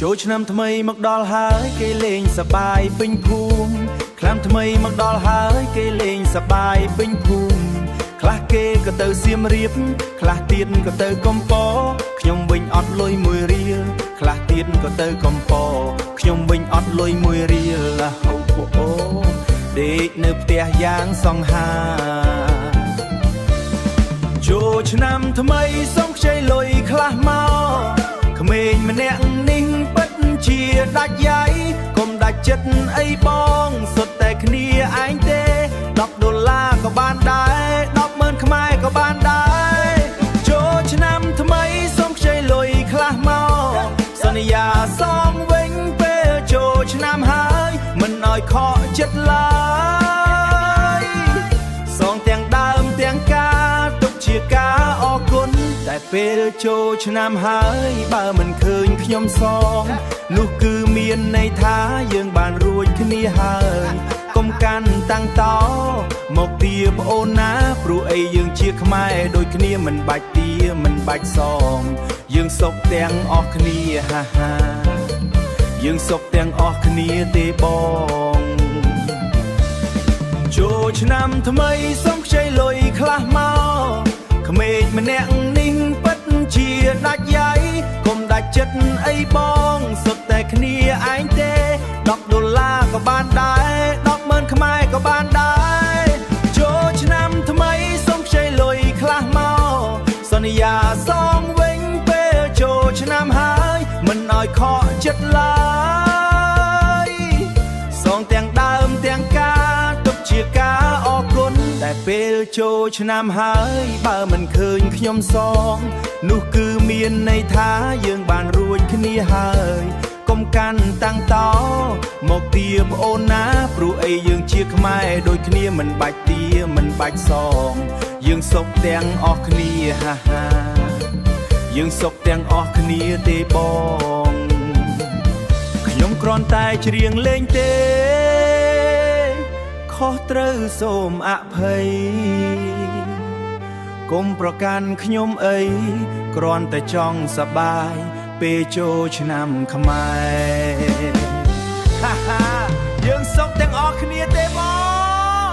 ចូលឆ្នាំថ្មីមកដល់ហើយគេលេងសប្បាយពេញភូមិខ្លាំងថ្មីមកដល់ហើយគេលេងសប្បាយពេញភូមិខ្លះគេក៏ទៅសៀមរាបខ្លះទៀតក៏ទៅកំពតខ្ញុំវិញអត់លុយមួយរៀលខ្លះទៀតក៏ទៅកំពតខ្ញុំវិញអត់លុយមួយរៀលអូដេកនៅផ្ទះយ៉ាងសង្ហាចូលឆ្នាំថ្មីសុំខ្ចីលុយខ្លះមកក្មេងម្នាក់នេះពិតជាដាច់យ៉ៃកុំដាច់ចិត្តអីបងសុទ្ធតែគ្នាឯងទេ$10ក៏បានដែរ100000ខ្មែរក៏បានដែរចូលឆ្នាំថ្មីសុំខ្ចីលុយខ្លះមកសន្យាសងវិញពេលចូលឆ្នាំហើយមិនឲ្យខកចិត្តឡើយសងទាំងដើមទាំងការទុកជាការអរគុណតែពេលចូលឆ្នាំហើយបើមិនឃើញខ្ញុំសងនោះគឺមានន័យថាយើងបានរួចគ្នាហើយកុំកាន់តាំងតមកទាប្អូនណាព្រោះអីយើងជាខ្មែរដូចគ្នាមិនបាច់ទាមិនបាច់សងយើងសុខទាំងអស់គ្នាហាហាយើងសុខទាំងអស់គ្នាទេបងចូលឆ្នាំថ្មីសុំខ្ចីលុយខ្លះមកក្មេងម្នាក់នេះពិតជាដាច់យ៉ៃកុំដាច់ចិត្តអីបងសុទ្ធតែគ្នាឯងទេ$10ក៏បានដែរ100000ខ្មែរក៏បានដែរចូលឆ្នាំថ្មីសុំខ្ចីលុយខ្លះមកសន្យាសងវិញពេលចូលឆ្នាំហើយមិនឲ្យខកចិត្តឡើយសងទាំងដើមទាំងការទុកជាការអរគុណតែពេលចូលឆ្នាំហើយបើមិនឃើញខ្ញុំសងនោះគឺមានន័យថាយើងបានរួចគ្នាហើយកុំកាន់តាំងតមកទាប្អូនណាព្រោះអីយើងជាខ្មែរដូចគ្នាមិនបាច់ទាមិនបាច់សងយើងសុខទាំងអស់គ្នាហាហាយើងសុខទាំងអស់គ្នាទេបងខ្ញុំគ្រាន់តែច្រៀងលេងទេខុសត្រូវសូមអភ័យកុំប្រកាន់ខ្ញុំអីគ្រាន់តែចង់សប្បាយពេលចូលឆ្នាំខ្មែរហាហាយើងសុខទាំងអស់គ្នាទេបង